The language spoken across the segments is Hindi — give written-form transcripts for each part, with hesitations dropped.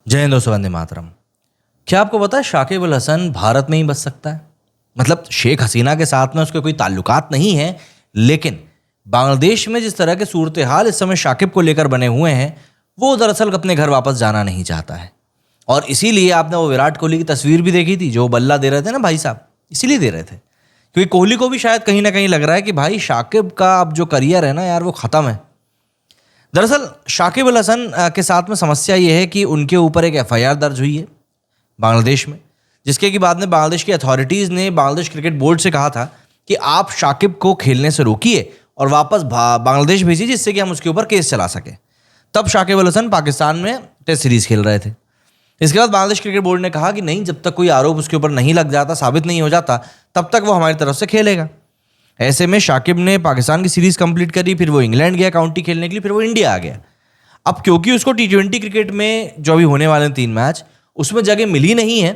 जय हिंद दोस्तों, वंदे मातरम। क्या आपको पता है शाकिब अल हसन भारत में ही बच सकता है? मतलब शेख हसीना के साथ में उसके कोई ताल्लुकात नहीं है, लेकिन बांग्लादेश में जिस तरह के सूरत हाल इस समय शाकिब को लेकर बने हुए हैं, वो दरअसल अपने घर वापस जाना नहीं चाहता है। और इसीलिए आपने वो विराट कोहली की तस्वीर भी देखी थी, जो बल्ला दे रहे थे ना भाई साहब, इसीलिए दे रहे थे क्योंकि कोहली को भी शायद कहीं ना कहीं लग रहा है कि भाई शाकिब का अब जो करियर है ना यार, वो ख़त्म है। दरअसल शाकिब अल हसन के साथ में समस्या ये है कि उनके ऊपर एक एफआईआर दर्ज हुई है बांग्लादेश में, जिसके कि बाद में बांग्लादेश की अथॉरिटीज़ ने बांग्लादेश क्रिकेट बोर्ड से कहा था कि आप शाकिब को खेलने से रोकिए और वापस बांग्लादेश भेजिए, जिससे कि हम उसके ऊपर केस चला सकें। तब शाकिब अल हसन पाकिस्तान में टेस्ट सीरीज़ खेल रहे थे। इसके बाद बांग्लादेश क्रिकेट बोर्ड ने कहा कि नहीं, जब तक कोई आरोप उसके ऊपर नहीं लग जाता, साबित नहीं हो जाता, तब तक वो हमारी तरफ से खेलेगा। ऐसे में शाकिब ने पाकिस्तान की सीरीज़ कंप्लीट करी, फिर वो इंग्लैंड गया काउंटी खेलने के लिए, फिर वो इंडिया आ गया। अब क्योंकि उसको T20 क्रिकेट में जो अभी होने वाले 3 मैच, उसमें जगह मिली नहीं है,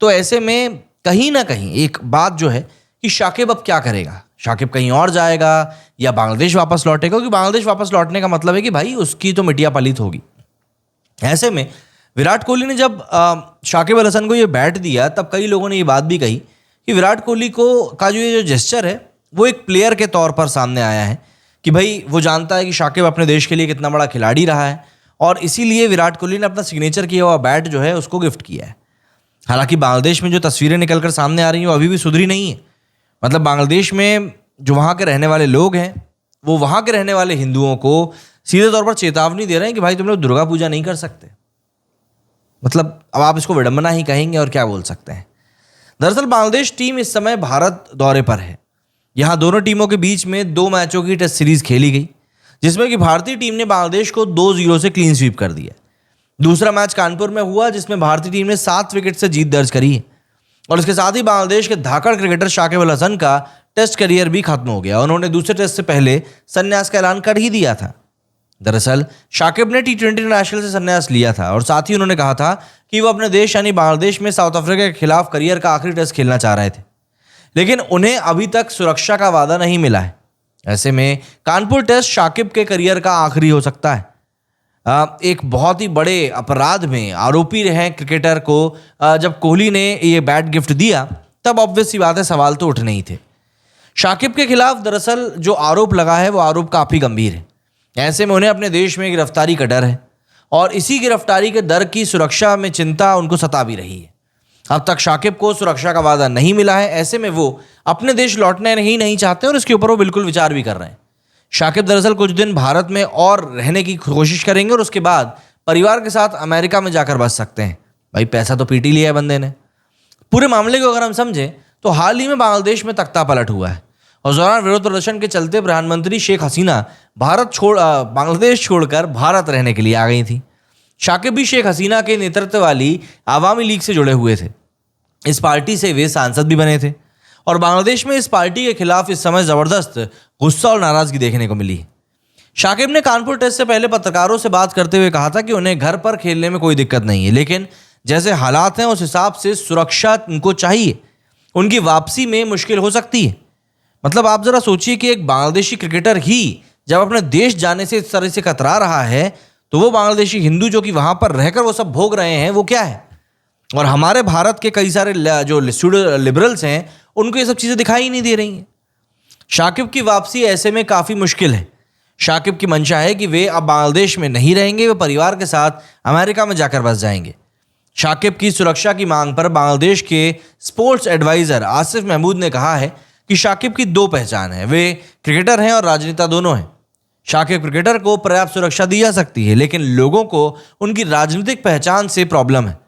तो ऐसे में कहीं ना कहीं एक बात जो है कि शाकिब अब क्या करेगा। शाकिब कहीं और जाएगा या बांग्लादेश वापस लौटेगा, क्योंकि बांग्लादेश वापस लौटने का मतलब है कि भाई उसकी तो मिटिया पलित होगी। ऐसे में विराट कोहली ने जब शाकिब अल हसन को ये बैट दिया, तब कई लोगों ने ये बात भी कही कि विराट कोहली को का जो ये जेस्चर है, वो एक प्लेयर के तौर पर सामने आया है कि भाई वो जानता है कि शाकिब अपने देश के लिए कितना बड़ा खिलाड़ी रहा है, और इसीलिए विराट कोहली ने अपना सिग्नेचर किया हुआ बैट जो है उसको गिफ्ट किया है। हालांकि बांग्लादेश में जो तस्वीरें निकलकर सामने आ रही हैं वो अभी भी सुधरी नहीं है। मतलब बांग्लादेश में जो वहाँ के रहने वाले लोग हैं, वो वहाँ के रहने वाले हिंदुओं को सीधे तौर पर चेतावनी दे रहे हैं कि भाई तुम लोग दुर्गा पूजा नहीं कर सकते। मतलब अब आप इसको विडंबना ही कहेंगे और क्या बोल सकते हैं। दरअसल बांग्लादेश टीम इस समय भारत दौरे पर है। यहाँ दोनों टीमों के बीच में 2 मैचों की टेस्ट सीरीज खेली गई, जिसमें कि भारतीय टीम ने बांग्लादेश को 2-0 से क्लीन स्वीप कर दिया। दूसरा मैच कानपुर में हुआ, जिसमें भारतीय टीम ने 7 विकेट से जीत दर्ज करी है। और इसके साथ ही बांग्लादेश के धाकड़ क्रिकेटर शाकिब अल हसन का टेस्ट करियर भी खत्म हो गया। उन्होंने दूसरे टेस्ट से पहले संन्यास का ऐलान कर ही दिया था। दरअसल शाकिब ने T20 इंटरनेशनल से संन्यास लिया था और साथ ही उन्होंने कहा था कि वो अपने देश यानी बांग्लादेश में साउथ अफ्रीका के खिलाफ करियर का आखिरी टेस्ट खेलना चाह रहे थे, लेकिन उन्हें अभी तक सुरक्षा का वादा नहीं मिला है। ऐसे में कानपुर टेस्ट शाकिब के करियर का आखिरी हो सकता है। एक बहुत ही बड़े अपराध में आरोपी रहे क्रिकेटर को जब कोहली ने ये बैट गिफ्ट दिया, तब ऑब्वियस सी बात है सवाल तो उठने ही थे। शाकिब के खिलाफ दरअसल जो आरोप लगा है वो आरोप काफ़ी गंभीर है। ऐसे में उन्हें अपने देश में गिरफ्तारी का डर है और इसी गिरफ्तारी के डर की सुरक्षा में चिंता उनको सता भी रही है। अब तक शाकिब को सुरक्षा का वादा नहीं मिला है। ऐसे में वो अपने देश लौटने नहीं चाहते और इसके ऊपर वो बिल्कुल विचार भी कर रहे हैं। शाकिब दरअसल कुछ दिन भारत में और रहने की कोशिश करेंगे और उसके बाद परिवार के साथ अमेरिका में जाकर बस सकते हैं। भाई पैसा तो पीट ही लिया है बंदे ने। पूरे मामले को अगर हम समझें तो हाल ही में बांग्लादेश में तख्ता पलट हुआ है और उस दौरान विरोध प्रदर्शन के चलते प्रधानमंत्री शेख हसीना बांग्लादेश छोड़कर भारत रहने के लिए आ गई थी। शाकिब भी शेख हसीना के नेतृत्व वाली आवामी लीग से जुड़े हुए थे। इस पार्टी से वे सांसद भी बने थे और बांग्लादेश में इस पार्टी के खिलाफ इस समय ज़बरदस्त गुस्सा और नाराज़गी देखने को मिली। शाकिब ने कानपुर टेस्ट से पहले पत्रकारों से बात करते हुए कहा था कि उन्हें घर पर खेलने में कोई दिक्कत नहीं है, लेकिन जैसे हालात हैं उस हिसाब से सुरक्षा उनको चाहिए। उनकी वापसी में मुश्किल हो सकती है। मतलब आप ज़रा सोचिए कि एक बांग्लादेशी क्रिकेटर ही जब अपने देश जाने से इस तरह से कतरा रहा है, तो वो बांग्लादेशी हिंदू जो कि वहाँ पर रहकर वो सब भोग रहे हैं वो क्या है। और हमारे भारत के कई सारे जो लिबरल्स हैं उनको ये सब चीज़ें दिखाई ही नहीं दे रही हैं। शाकिब की वापसी ऐसे में काफ़ी मुश्किल है। शाकिब की मंशा है कि वे अब बांग्लादेश में नहीं रहेंगे, वे परिवार के साथ अमेरिका में जाकर बस जाएंगे। शाकिब की सुरक्षा की मांग पर बांग्लादेश के स्पोर्ट्स एडवाइज़र आसिफ महमूद ने कहा है कि शाकिब की 2 पहचान है, वे क्रिकेटर हैं और राजनेता दोनों हैं। शाकिब क्रिकेटर को पर्याप्त सुरक्षा दी जा सकती है, लेकिन लोगों को उनकी राजनीतिक पहचान से प्रॉब्लम है।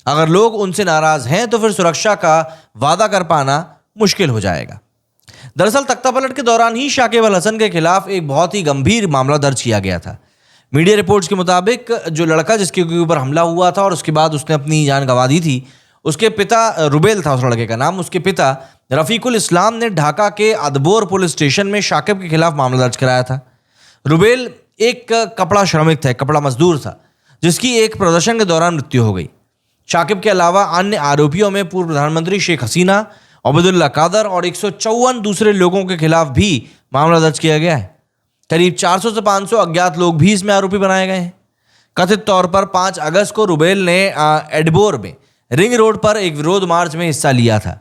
अगर लोग उनसे नाराज हैं तो फिर सुरक्षा का वादा कर पाना मुश्किल हो जाएगा। दरअसल तख्तापलट के दौरान ही शाकिब अल हसन के खिलाफ एक बहुत ही गंभीर मामला दर्ज किया गया था। मीडिया रिपोर्ट्स के मुताबिक जो लड़का जिसके ऊपर हमला हुआ था और उसके बाद उसने अपनी जान गंवा दी थी, उसके पिता रुबेल था उस लड़के का नाम। उसके पिता रफीकुल इस्लाम ने ढाका के अदबोर पुलिस स्टेशन में शाकिब के खिलाफ मामला दर्ज कराया था। रुबेल एक कपड़ा श्रमिक था, कपड़ा मजदूर था, जिसकी एक प्रदर्शन के दौरान मृत्यु हो गई। शाकिब के अलावा अन्य आरोपियों में पूर्व प्रधानमंत्री शेख हसीना, अब्दुल्ला कादर और 154 दूसरे लोगों के खिलाफ भी मामला दर्ज किया गया है। करीब 400 से 500 अज्ञात लोग भी इसमें आरोपी बनाए गए हैं। कथित तौर पर 5 अगस्त को रुबेल ने एडबोर में रिंग रोड पर एक विरोध मार्च में हिस्सा लिया था।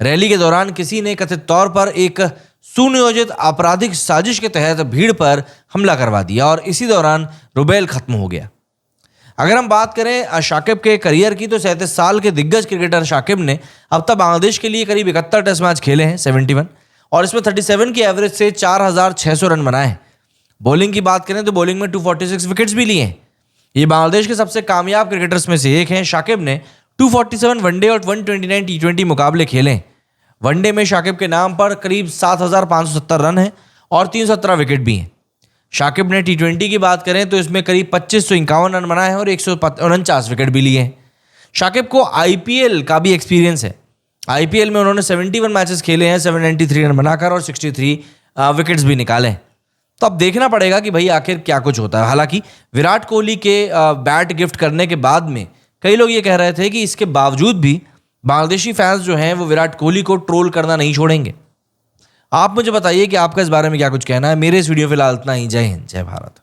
रैली के दौरान किसी ने कथित तौर पर एक सुनियोजित आपराधिक साजिश के तहत भीड़ पर हमला करवा दिया और इसी दौरान रुबेल खत्म हो गया। अगर हम बात करें शाकिब के करियर की, तो 37 साल के दिग्गज क्रिकेटर शाकिब ने अब तक बांग्लादेश के लिए करीब 71 टेस्ट मैच खेले हैं, 71, और इसमें 37 की एवरेज से 4600 रन बनाए हैं। बॉलिंग की बात करें तो बॉलिंग में 246 विकेट्स भी लिए हैं। ये बांग्लादेश के सबसे कामयाब क्रिकेटर्स में से एक हैं। शाकिब ने 247 वनडे और 129 टी20 मुकाबले खेले हैं। वनडे में शाकिब के नाम पर करीब 7570 रन हैं और 317 विकेट भी हैं। शाकिब ने टी20 की बात करें तो इसमें करीब 2551 रन बनाए हैं और 149 विकेट भी लिए हैं। शाकिब को आईपीएल का भी एक्सपीरियंस है। आईपीएल में उन्होंने 71 मैचेस खेले हैं, 793 रन बनाकर और 63 विकेट्स भी निकाले हैं। तो अब देखना पड़ेगा कि भाई आखिर क्या कुछ होता है। हालांकि विराट कोहली के बैट गिफ्ट करने के बाद में कई लोग ये कह रहे थे कि इसके बावजूद भी बांग्लादेशी फैंस जो हैं वो विराट कोहली को ट्रोल करना नहीं छोड़ेंगे। आप मुझे बताइए कि आपका इस बारे में क्या कुछ कहना है। मेरे इस वीडियो फिलहाल इतना ही। जय हिंद, जय भारत।